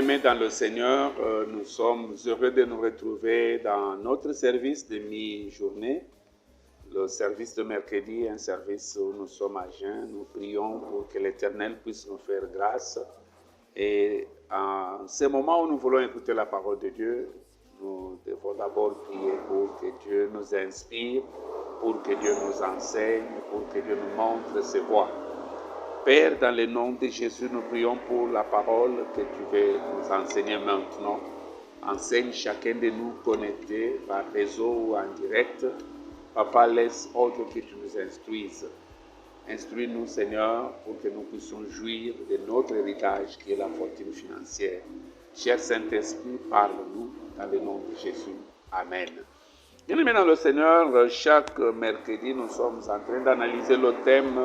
Bien-aimés dans le Seigneur, nous sommes heureux de nous retrouver dans notre service de mi-journée, le service de mercredi, un service où nous sommes à jeun. Nous prions pour que l'Éternel puisse nous faire grâce. Et en ce moment où nous voulons écouter la parole de Dieu, nous devons d'abord prier pour que Dieu nous inspire, pour que Dieu nous enseigne, pour que Dieu nous montre ses voies. Père, dans le nom de Jésus, nous prions pour la parole que tu veux nous enseigner maintenant. Enseigne chacun de nous connectés par réseau ou en direct. Papa, laisse autre que tu nous instruises. Instruis-nous, Seigneur, pour que nous puissions jouir de notre héritage qui est la fortune financière. Cher Saint-Esprit, parle-nous dans le nom de Jésus. Amen. Bien-aimés dans le Seigneur, chaque mercredi, nous sommes en train d'analyser le thème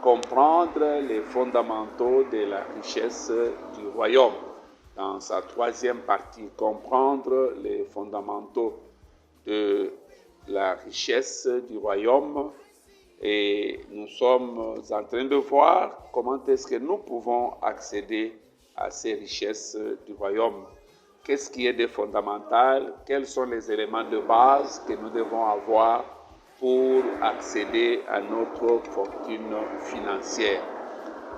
comprendre les fondamentaux de la richesse du royaume. Dans sa troisième partie, comprendre les fondamentaux de la richesse du royaume. Et nous sommes en train de voir comment est-ce que nous pouvons accéder à ces richesses du royaume. Qu'est-ce qui est de fondamental? Quels sont les éléments de base que nous devons avoir pour accéder à notre fortune financière?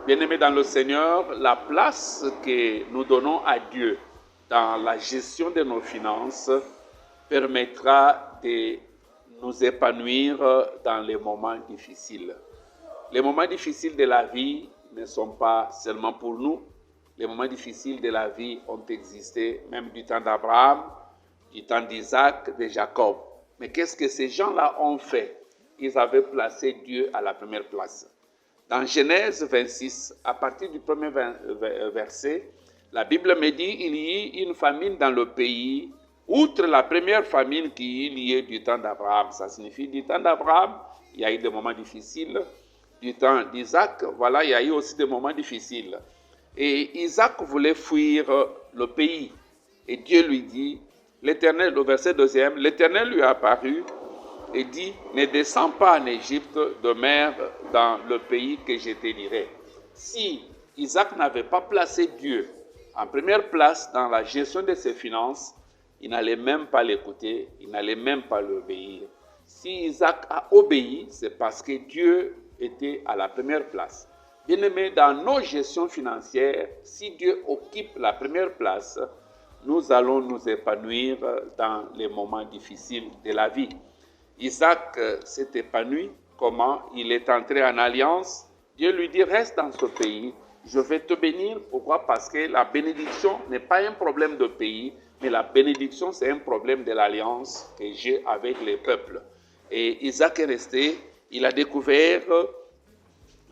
Bien-aimés dans le Seigneur, la place que nous donnons à Dieu dans la gestion de nos finances permettra de nous épanouir dans les moments difficiles. Les moments difficiles de la vie ne sont pas seulement pour nous. Les moments difficiles de la vie ont existé même du temps d'Abraham, du temps d'Isaac, de Jacob. Mais qu'est-ce que ces gens-là ont fait? Ils avaient placé Dieu à la première place. Dans Genèse 26, à partir du premier verset, la Bible me dit qu'il y eut une famine dans le pays. Outre la première famine qui est liée du temps d'Abraham, ça signifie du temps d'Abraham, il y a eu des moments difficiles. Du temps d'Isaac, voilà, il y a eu aussi des moments difficiles. Et Isaac voulait fuir le pays. Et Dieu lui dit, l'Éternel, au verset 2, l'Éternel lui a apparu et dit, ne descends pas en Égypte, demeure dans le pays que je te dirai. Si Isaac n'avait pas placé Dieu en première place dans la gestion de ses finances, il n'allait même pas l'écouter, il n'allait même pas l'obéir. Si Isaac a obéi, c'est parce que Dieu était à la première place. Bien-aimés, dans nos gestions financières, si Dieu occupe la première place, nous allons nous épanouir dans les moments difficiles de la vie. Isaac s'est épanoui. Comment? Il est entré en alliance. Dieu lui dit, reste dans ce pays, je vais te bénir. Pourquoi? Parce que la bénédiction n'est pas un problème de pays, mais la bénédiction, c'est un problème de l'alliance que j'ai avec les peuples. Et Isaac est resté, il a découvert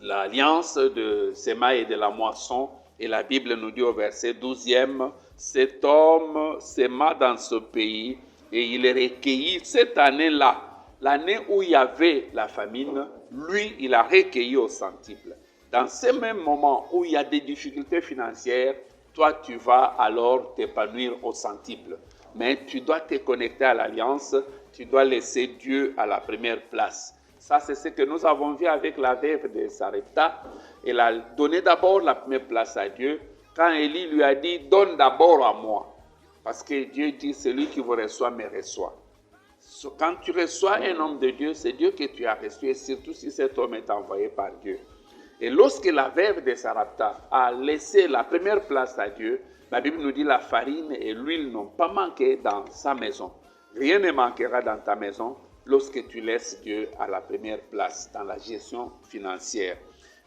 l'alliance de Séma et de la moisson. Et la Bible nous dit au verset 12e, cet homme séma dans ce pays et il est recueilli cette année-là. L'année où il y avait la famine, lui, il a recueilli au centuple. Dans ce même moment où il y a des difficultés financières, toi, tu vas alors t'épanouir au centuple. Mais tu dois te connecter à l'alliance, tu dois laisser Dieu à la première place. Ça, c'est ce que nous avons vu avec la veuve de Sarepta. Elle a donné d'abord la première place à Dieu. Quand Élie lui a dit, donne d'abord à moi. Parce que Dieu dit, celui qui vous reçoit me reçoit. Quand tu reçois un homme de Dieu, c'est Dieu que tu as reçu, et surtout si cet homme est envoyé par Dieu. Et lorsque la veuve de Sarepta a laissé la première place à Dieu, la Bible nous dit la farine et l'huile n'ont pas manqué dans sa maison. Rien ne manquera dans ta maison lorsque tu laisses Dieu à la première place dans la gestion financière.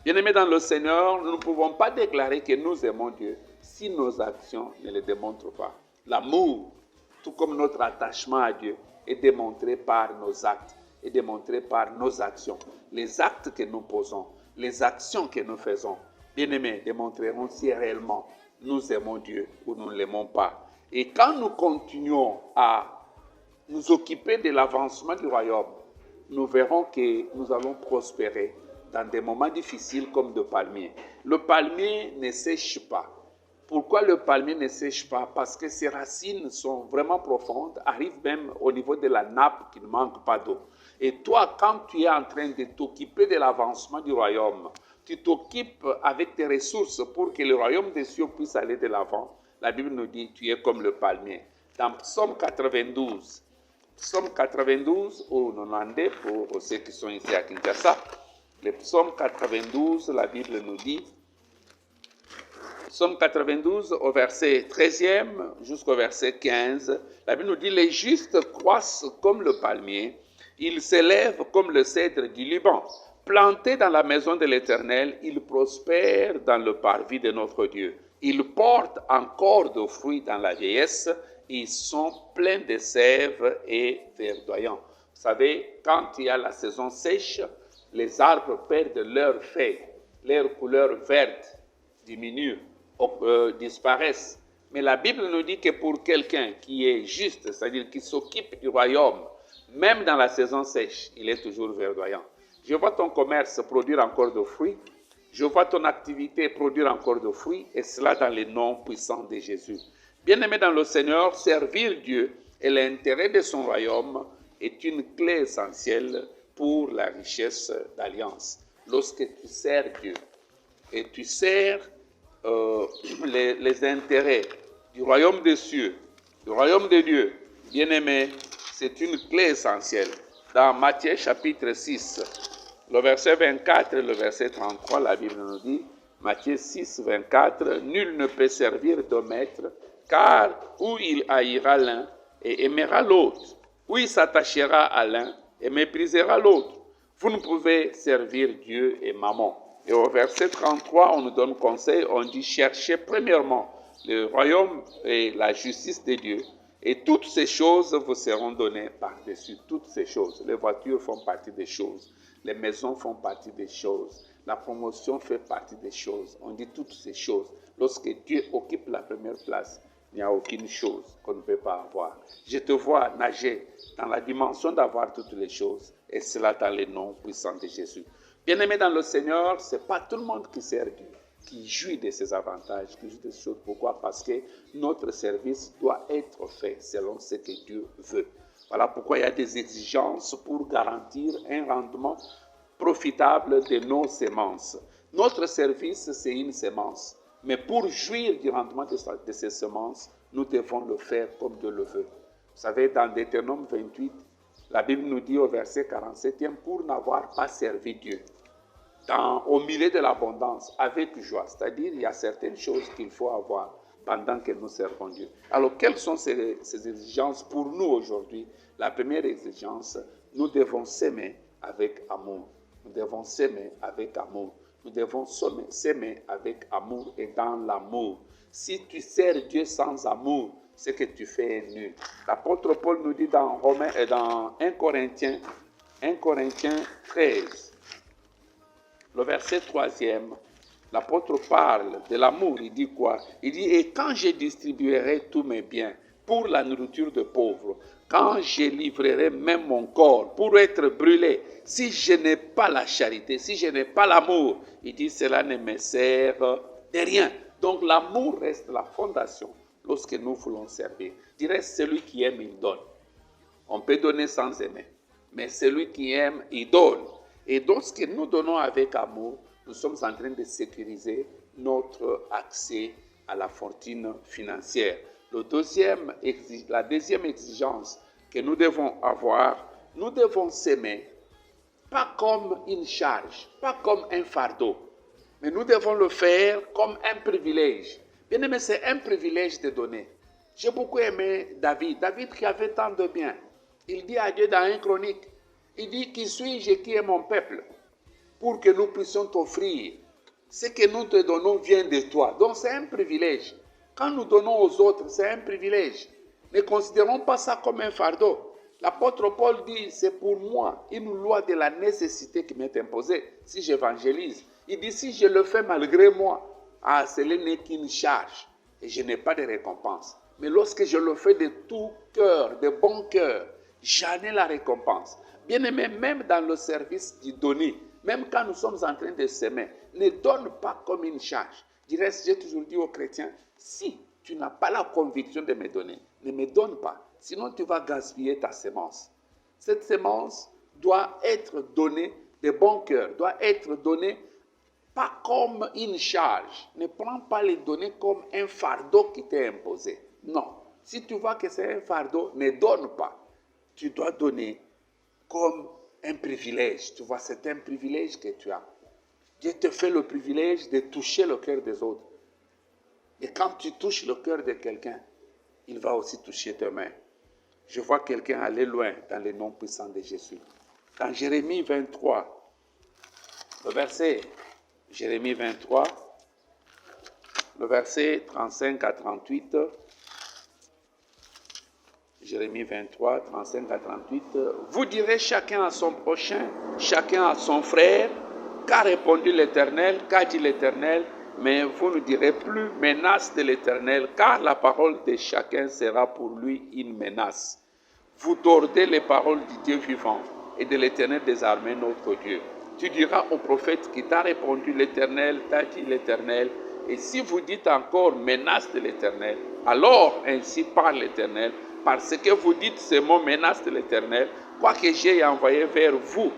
Bien-aimés dans le Seigneur, nous ne pouvons pas déclarer que nous aimons Dieu si nos actions ne le démontrent pas. L'amour, tout comme notre attachement à Dieu, est démontré par nos actes, est démontré par nos actions. Les actes que nous posons, les actions que nous faisons, bien-aimés, démontreront si réellement nous aimons Dieu ou nous ne l'aimons pas. Et quand nous continuons à nous occuper de l'avancement du royaume, nous verrons que nous allons prospérer dans des moments difficiles comme le palmier. Le palmier ne sèche pas. Pourquoi le palmier ne sèche pas? Parce que ses racines sont vraiment profondes, arrivent même au niveau de la nappe qui ne manque pas d'eau. Et toi, quand tu es en train de t'occuper de l'avancement du royaume, tu t'occupes avec tes ressources pour que le royaume des cieux puisse aller de l'avant, La Bible nous dit, tu es comme le palmier. Dans Psaume 92, ou 90 pour ceux qui sont ici à Kinshasa, le Psaume 92, la Bible nous dit, Psaume 92 au verset 13e jusqu'au verset 15, la Bible nous dit, les justes croissent comme le palmier, ils s'élèvent comme le cèdre du Liban. Plantés dans la maison de l'Éternel, ils prospèrent dans le parvis de notre Dieu. Ils portent encore de fruits dans la vieillesse, ils sont pleins de sève et verdoyants. Vous savez, quand il y a la saison sèche, les arbres perdent leurs feuilles, leur couleur verte diminue, disparaissent. Mais la Bible nous dit que pour quelqu'un qui est juste, c'est-à-dire qui s'occupe du royaume, même dans la saison sèche, il est toujours verdoyant. Je vois ton commerce produire encore de fruits. Je vois ton activité produire encore de fruits. Et cela dans le nom puissant de Jésus. Bien-aimé dans le Seigneur, servir Dieu et l'intérêt de son royaume est une clé essentielle pour la richesse d'alliance. Lorsque tu sers Dieu et tu sers les intérêts du royaume des cieux, du royaume de Dieu, bien-aimé, c'est une clé essentielle. Dans Matthieu chapitre 6, le verset 24 et le verset 33, la Bible nous dit, Matthieu 6, 24, « Nul ne peut servir deux maîtres, car ou il haïra l'un et aimera l'autre, ou il s'attachera à l'un et méprisera l'autre. Vous ne pouvez servir Dieu et Mammon. » Et au verset 33, on nous donne conseil, on dit, « Cherchez premièrement le royaume et la justice de Dieu, et toutes ces choses vous seront données par-dessus. » Toutes ces choses. Les voitures font partie des choses. Les maisons font partie des choses. La promotion fait partie des choses. On dit toutes ces choses. Lorsque Dieu occupe la première place, il n'y a aucune chose qu'on ne peut pas avoir. Je te vois nager dans la dimension d'avoir toutes les choses. Et cela dans le nom puissant de Jésus. Bien-aimé dans le Seigneur, ce n'est pas tout le monde qui sert Dieu, qui jouit de ses avantages, qui jouit de ces choses. Pourquoi? Parce que notre service doit être fait selon ce que Dieu veut. Voilà pourquoi il y a des exigences pour garantir un rendement profitable de nos semences. Notre service, c'est une semence. Mais pour jouir du rendement de ces semences, nous devons le faire comme Dieu le veut. Vous savez, dans Deutéronome 28, la Bible nous dit au verset 47, pour n'avoir pas servi Dieu au milieu de l'abondance, avec joie. C'est-à-dire, il y a certaines choses qu'il faut avoir pendant que nous servons Dieu. Alors, quelles sont ces exigences pour nous aujourd'hui? La première exigence, nous devons s'aimer avec amour. Nous devons s'aimer avec amour. Nous devons s'aimer avec amour et dans l'amour. Si tu sers Dieu sans amour, ce que tu fais est nul. L'apôtre Paul nous dit dans 1 Corinthiens 13, le verset 3e, l'apôtre parle de l'amour. Il dit quoi? Il dit, et quand je distribuerai tous mes biens pour la nourriture de pauvres, quand je livrerai même mon corps pour être brûlé, si je n'ai pas la charité, si je n'ai pas l'amour, il dit, cela ne me sert de rien. Donc l'amour reste la fondation lorsque nous voulons servir. Je dirais, celui qui aime, il donne. On peut donner sans aimer, mais celui qui aime, il donne. Et lorsque nous donnons avec amour, nous sommes en train de sécuriser notre accès à la fortune financière. La deuxième exigence que nous devons avoir, nous devons s'aimer, pas comme une charge, pas comme un fardeau, mais nous devons le faire comme un privilège. Bien aimé, c'est un privilège de donner. J'ai beaucoup aimé David qui avait tant de biens. Il dit à Dieu dans 1 Chronique, il dit, qui suis-je et qui est mon peuple, pour que nous puissions t'offrir. Ce que nous te donnons vient de toi. Donc c'est un privilège. Quand nous donnons aux autres, c'est un privilège. Ne considérons pas ça comme un fardeau. L'apôtre Paul dit, c'est pour moi une loi de la nécessité qui m'est imposée si j'évangélise. Il dit, si je le fais malgré moi, cela n'est qu'une charge et je n'ai pas de récompense. Mais lorsque je le fais de tout cœur, de bon cœur, j'en ai la récompense. Bien-aimé, même dans le service du donner, même quand nous sommes en train de s'aimer, ne donne pas comme une charge. J'ai toujours dit aux chrétiens, si tu n'as pas la conviction de me donner, ne me donne pas, sinon tu vas gaspiller ta sémence. Cette sémence doit être donnée de bon cœur, doit être donnée pas comme une charge. Ne prends pas les données comme un fardeau qui t'est imposé. Non. Si tu vois que c'est un fardeau, ne donne pas. Tu dois donner comme un privilège. Tu vois, c'est un privilège que tu as. Dieu te fait le privilège de toucher le cœur des autres. Et quand tu touches le cœur de quelqu'un, il va aussi toucher tes mains. Je vois quelqu'un aller loin dans le nom puissant de Jésus. Dans Jérémie 23, le verset Jérémie 23, le verset 35 à 38, Jérémie 23, 35 à 38, vous direz chacun à son prochain, chacun à son frère, qu'a répondu l'Éternel, qu'a dit l'Éternel, mais vous ne direz plus menace de l'Éternel, car la parole de chacun sera pour lui une menace. Vous tordez les paroles du Dieu vivant et de l'Éternel des armées, notre Dieu. Tu diras au prophète qui t'a répondu l'Éternel, t'a dit l'Éternel, et si vous dites encore menace de l'Éternel, alors ainsi parle l'Éternel, parce que vous dites ce mot menace de l'Éternel, quoique j'ai envoyé vers vous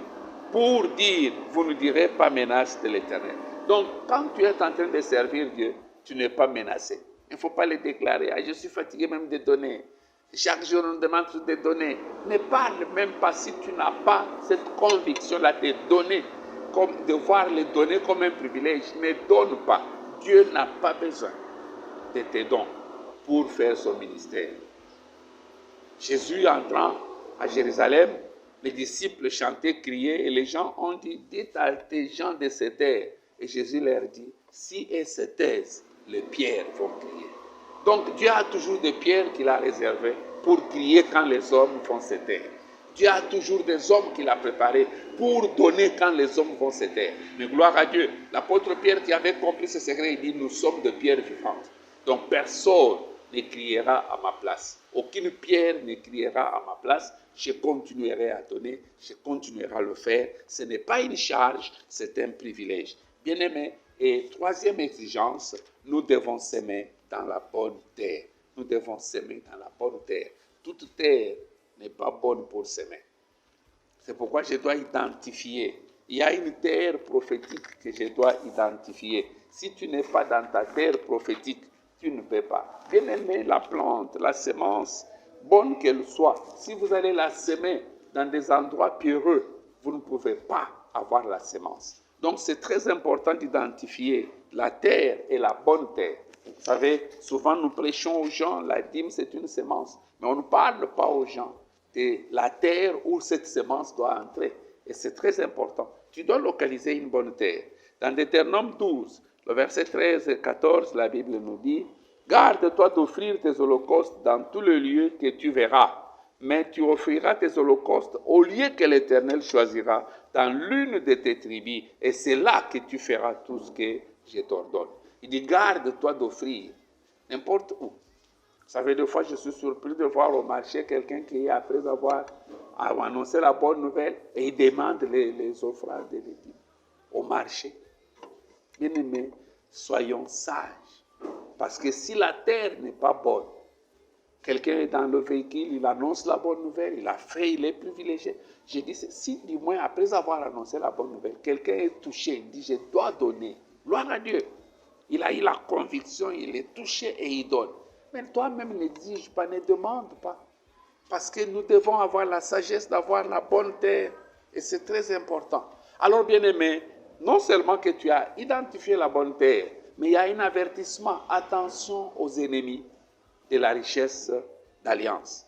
pour dire, vous ne direz pas menace de l'Éternel. Donc, quand tu es en train de servir Dieu, tu n'es pas menacé. Il ne faut pas le déclarer. Ah, je suis fatigué même de donner. Chaque jour, on demande de donner. Ne parle même pas si tu n'as pas cette conviction-là de donner, comme de voir les donner comme un privilège. Ne donne pas. Dieu n'a pas besoin de tes dons pour faire son ministère. Jésus entrant à Jérusalem, les disciples chantaient, criaient, et les gens ont dit, dites à tes gens de se taire. Et Jésus leur dit, si elles se taisent, les pierres vont crier. Donc Dieu a toujours des pierres qu'il a réservées pour crier quand les hommes vont se taire. Dieu a toujours des hommes qu'il a préparés pour donner quand les hommes vont se taire. Mais gloire à Dieu, l'apôtre Pierre qui avait compris ce secret, il dit, nous sommes de pierres vivantes. Donc personne ne criera à ma place. Aucune pierre ne criera à ma place. Je continuerai à donner, je continuerai à le faire. Ce n'est pas une charge, c'est un privilège. Bien-aimés, et troisième exigence, nous devons s'aimer dans la bonne terre. Nous devons s'aimer dans la bonne terre. Toute terre n'est pas bonne pour s'aimer. C'est pourquoi je dois identifier. Il y a une terre prophétique que je dois identifier. Si tu n'es pas dans ta terre prophétique, tu ne peux pas. Bien aimé, la plante, la semence, bonne qu'elle soit, si vous allez la semer dans des endroits pierreux, vous ne pouvez pas avoir la semence. Donc c'est très important d'identifier la terre et la bonne terre. Vous savez, souvent nous prêchons aux gens, la dîme c'est une semence, mais on ne parle pas aux gens de la terre où cette semence doit entrer. Et c'est très important. Tu dois localiser une bonne terre. Dans Deutéronome 12, le verset 13 et 14, la Bible nous dit, « Garde-toi d'offrir tes holocaustes dans tous les lieux que tu verras, mais tu offriras tes holocaustes au lieu que l'Éternel choisira dans l'une de tes tribus, et c'est là que tu feras tout ce que je t'ordonne. » Il dit, garde-toi d'offrir n'importe où. Vous savez, des fois, je suis surpris de voir au marché quelqu'un qui, après avoir annoncé la bonne nouvelle, et il demande les offrandes de l'équipe au marché. Bien-aimés, soyons sages. Parce que si la terre n'est pas bonne, quelqu'un est dans le véhicule, il annonce la bonne nouvelle, il est privilégié. Je dis, si du moins après avoir annoncé la bonne nouvelle, quelqu'un est touché, il dit, je dois donner. Gloire à Dieu. Il a eu la conviction, il est touché et il donne. Mais toi-même n'exige pas, ne demande pas. Parce que nous devons avoir la sagesse d'avoir la bonne terre. Et c'est très important. Alors, bien-aimé, non seulement que tu as identifié la bonne terre, mais il y a un avertissement. Attention aux ennemis de la richesse d'alliance.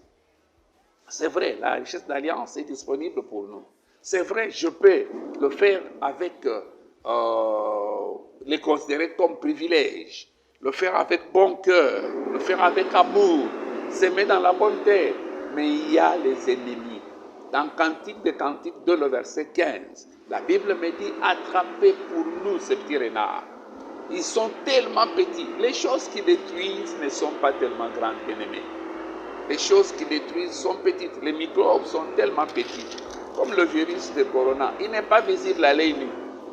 C'est vrai, la richesse d'alliance est disponible pour nous. C'est vrai, je peux le faire avec, les considérer comme privilège, le faire avec bon cœur, le faire avec amour, s'aimer dans la bonne terre. Mais il y a les ennemis. Dans Cantique des Cantiques 2, le verset 15, la Bible me dit, attrapez pour nous ces petits renards. Ils sont tellement petits. Les choses qui détruisent ne sont pas tellement grandes, bien-aimés. Les choses qui détruisent sont petites. Les microbes sont tellement petits. Comme le virus de Corona. Il n'est pas visible à l'œil nu,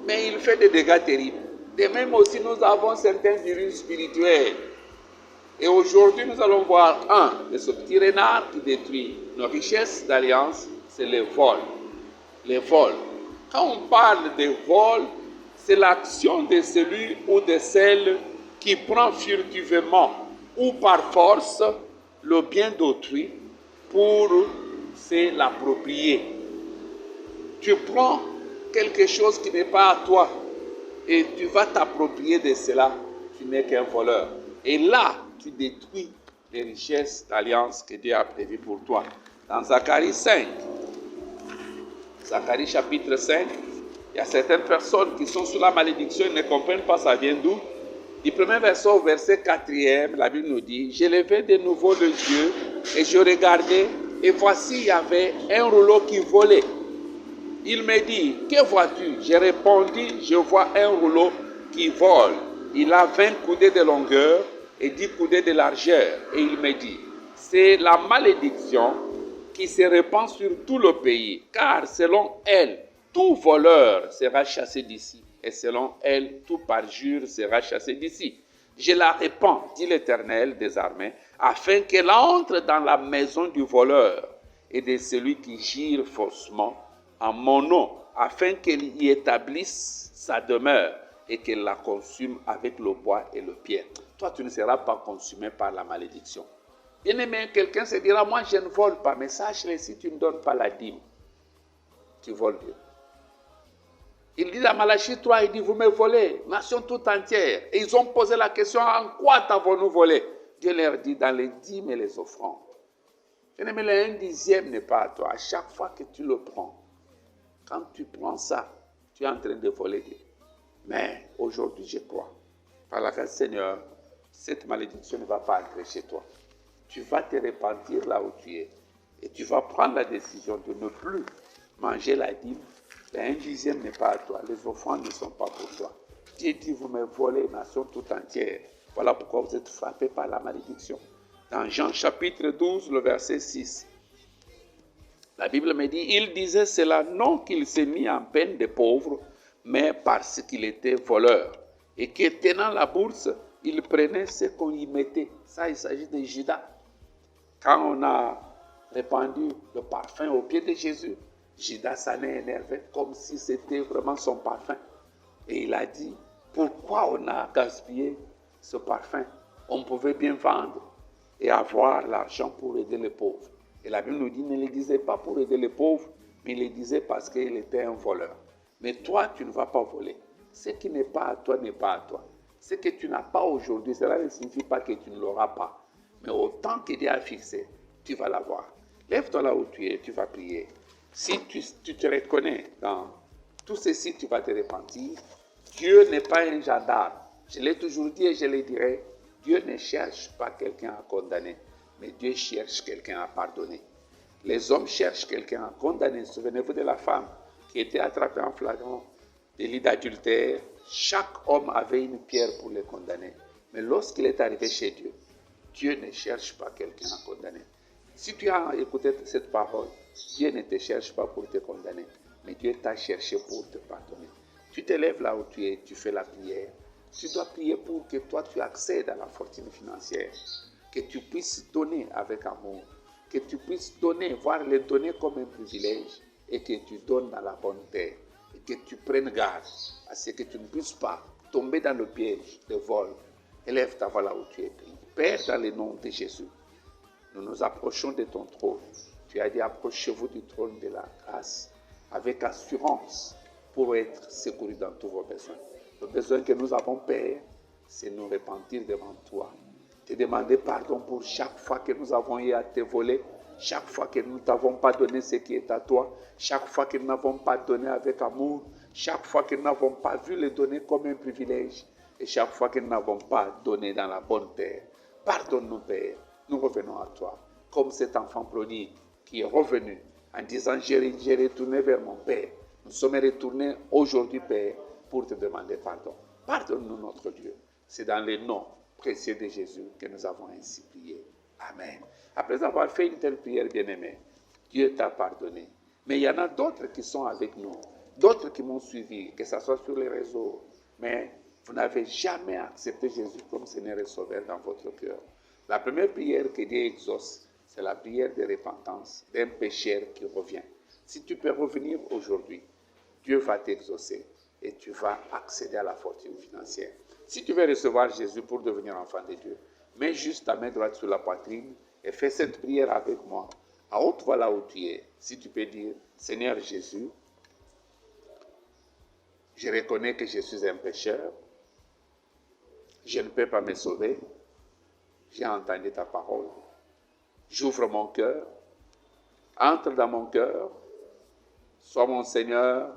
mais il fait des dégâts terribles. De même aussi, nous avons certains virus spirituels. Et aujourd'hui, nous allons voir un de ce petit renard qui détruit nos richesses d'alliance, c'est les vols. Les vols. Quand on parle de vols, c'est l'action de celui ou de celle qui prend furtivement ou par force le bien d'autrui pour se l'approprier. Tu prends quelque chose qui n'est pas à toi et tu vas t'approprier de cela, tu n'es qu'un voleur. Et là, tu détruis les richesses d'alliance que Dieu a prévues pour toi. Dans Zacharie 5, Zacharie chapitre 5, il y a certaines personnes qui sont sous la malédiction, ils ne comprennent pas ça vient d'où. Du premier verset au verset 4e, la Bible nous dit, « Je levai de nouveau les yeux et je regardais, et voici il y avait un rouleau qui volait. Il me dit, que vois-tu? J'ai répondu, je vois un rouleau qui vole. Il a 20 coudées de longueur et 10 coudées de largeur. Et il me dit, c'est la malédiction qui se répand sur tout le pays, car selon elle, tout voleur sera chassé d'ici, et selon elle, tout parjure sera chassé d'ici. Je la répands, dit l'Éternel des armées, afin qu'elle entre dans la maison du voleur et de celui qui gire faussement en mon nom, afin qu'elle y établisse sa demeure et qu'elle la consume avec le bois et le pierre. Toi, tu ne seras pas consumé par la malédiction. Bien-aimé, quelqu'un se dira, moi je ne vole pas, mais sache-le, si tu ne donnes pas la dîme, tu voles Dieu. Il dit dans Malachie 3, il dit, vous me volez, nation toute entière. Et ils ont posé la question, en quoi t'avons-nous volé? Dieu leur dit, dans les dîmes et les offrandes. Bien-aimé, le 1/10 n'est pas à toi. À chaque fois que tu le prends, quand tu prends ça, tu es en train de voler Dieu. Mais aujourd'hui, je crois, par la grâce du Seigneur, cette malédiction ne va pas entrer chez toi. Tu vas te repentir là où tu es. Et tu vas prendre la décision de ne plus manger la dîme. Le 1/10 n'est pas à toi. Les offrandes ne sont pas pour toi. Dieu dit, vous me volez, nation toute entière. Voilà pourquoi vous êtes frappés par la malédiction. Dans Jean chapitre 12, le verset 6, la Bible me dit, il disait cela non qu'il s'est mis en peine des pauvres, mais parce qu'il était voleur. Et que tenant la bourse, il prenait ce qu'on y mettait. Ça, il s'agit de Judas. Quand on a répandu le parfum au pied de Jésus, Judas s'en est énervé comme si c'était vraiment son parfum. Et il a dit, pourquoi on a gaspillé ce parfum? On pouvait bien vendre et avoir l'argent pour aider les pauvres. Et la Bible nous dit, ne le disait pas pour aider les pauvres, mais il le disait parce qu'il était un voleur. Mais toi, tu ne vas pas voler. Ce qui n'est pas à toi n'est pas à toi. Ce que tu n'as pas aujourd'hui, cela ne signifie pas que tu ne l'auras pas. Mais au temps qu'il a fixé, tu vas l'avoir. Lève-toi là où tu es, tu vas prier. Si tu te reconnais dans tout ceci, tu vas te repentir. Dieu n'est pas un gendarme. Je l'ai toujours dit et je le dirai. Dieu ne cherche pas quelqu'un à condamner, mais Dieu cherche quelqu'un à pardonner. Les hommes cherchent quelqu'un à condamner. Souvenez-vous de la femme qui était attrapée en flagrant délit d'adultère. Chaque homme avait une pierre pour le condamner. Mais lorsqu'il est arrivé chez Dieu, Dieu ne cherche pas quelqu'un à condamner. Si tu as écouté cette parole, Dieu ne te cherche pas pour te condamner, mais Dieu t'a cherché pour te pardonner. Tu te lèves là où tu es, tu fais la prière. Tu dois prier pour que toi tu accèdes à la fortune financière, que tu puisses donner avec amour, que tu puisses donner, voir les donner comme un privilège et que tu donnes dans la bonne terre et que tu prennes garde à ce que tu ne puisses pas tomber dans le piège de vol. Élève ta voix là où tu es. Père, dans le nom de Jésus, nous nous approchons de ton trône. Tu as dit, approchez-vous du trône de la grâce avec assurance pour être secourus dans tous vos besoins. Le besoin que nous avons, Père, c'est nous repentir devant toi. Te demander pardon pour chaque fois que nous avons eu à te voler, chaque fois que nous ne t'avons pas donné ce qui est à toi, chaque fois que nous n'avons pas donné avec amour, chaque fois que nous n'avons pas vu les donner comme un privilège, et chaque fois que nous n'avons pas donné dans la bonne terre. Pardonne-nous, Père. Nous revenons à toi, comme cet enfant prodigue qui est revenu en disant, j'ai retourné vers mon Père. Nous sommes retournés aujourd'hui, Père, pour te demander pardon. Pardonne-nous, notre Dieu. C'est dans le nom précieux de Jésus que nous avons ainsi prié. Amen. Après avoir fait une telle prière, bien-aimée, Dieu t'a pardonné. Mais il y en a d'autres qui sont avec nous, d'autres qui m'ont suivi, que ce soit sur les réseaux, mais vous n'avez jamais accepté Jésus comme Seigneur et Sauveur dans votre cœur. La première prière que Dieu exauce, c'est la prière de repentance d'un pécheur qui revient. Si tu peux revenir aujourd'hui, Dieu va t'exaucer. et tu vas accéder à la fortune financière. Si tu veux recevoir Jésus pour devenir enfant de Dieu, mets juste ta main droite sur la poitrine et fais cette prière avec moi. À haute voix là où tu es, si tu peux dire, Seigneur Jésus, je reconnais que je suis un pécheur, je ne peux pas me sauver, j'ai entendu ta parole, j'ouvre mon cœur, entre dans mon cœur, sois mon Seigneur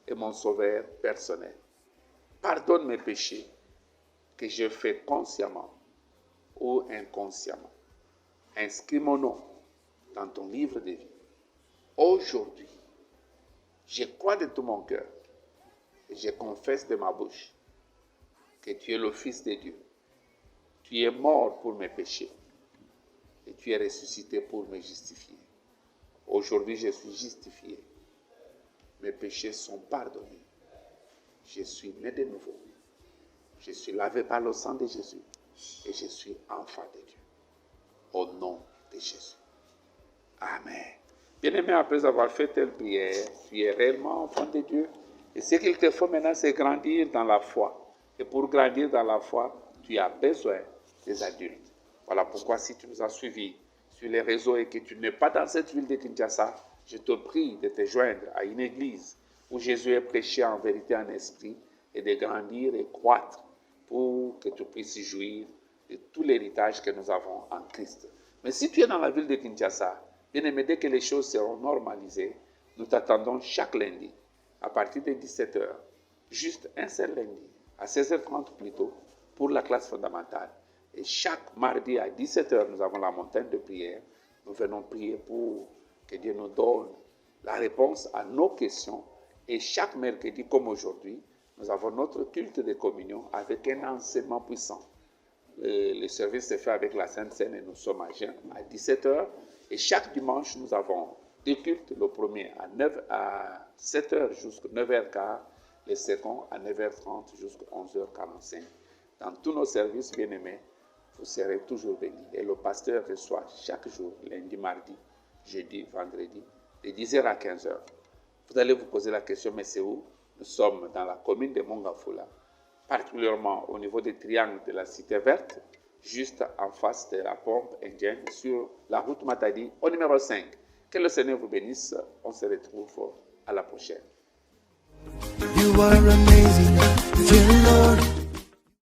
et mon Sauveur personnel. Pardonne mes péchés que je fais consciemment ou inconsciemment. Inscris mon nom dans ton livre de vie. Aujourd'hui, je crois de tout mon cœur et je confesse de ma bouche que tu es le Fils de Dieu. Tu es mort pour mes péchés et tu es ressuscité pour me justifier. Aujourd'hui, je suis justifié. Mes péchés sont pardonnés. Je suis né de nouveau. Je suis lavé par le sang de Jésus et je suis enfant de Dieu. Au nom de Jésus. Amen. Bien-aimé, après avoir fait telle prière, tu es réellement enfant de Dieu. Et ce qu'il te faut maintenant, c'est grandir dans la foi. Et pour grandir dans la foi, tu as besoin des adultes. Voilà pourquoi si tu nous as suivis sur les réseaux et que tu n'es pas dans cette ville de Kinshasa, je te prie de te joindre à une église où Jésus est prêché en vérité, en esprit, et de grandir et croître pour que tu puisses jouir de tout l'héritage que nous avons en Christ. Mais si tu es dans la ville de Kinshasa, bien aimé, dès que les choses seront normalisées, nous t'attendons chaque lundi à partir de 17h, juste un seul lundi, à 16h30 plutôt, pour la classe fondamentale. Et chaque mardi à 17h, nous avons la montagne de prière. Nous venons prier pour que Dieu nous donne la réponse à nos questions. Et chaque mercredi, comme aujourd'hui, nous avons notre culte de communion avec un enseignement puissant. Le service se fait avec la Sainte Seine et nous sommes à Jeun à 17h. Et chaque dimanche, nous avons deux cultes. Le premier à 7h jusqu'à 9h15. Le second à 9h30 jusqu'à 11h45. Dans tous nos services, bien-aimés, vous serez toujours bénis. Et le pasteur reçoit chaque jour, lundi, mardi, jeudi, vendredi, de 10h à 15h. Vous allez vous poser la question, mais c'est où? Nous sommes dans la commune de Mongafula, particulièrement au niveau des triangles de la Cité Verte, juste en face de la pompe indienne, sur la route Matadi, au numéro 5. Que le Seigneur vous bénisse. On se retrouve à la prochaine. You are amazing, dear Lord.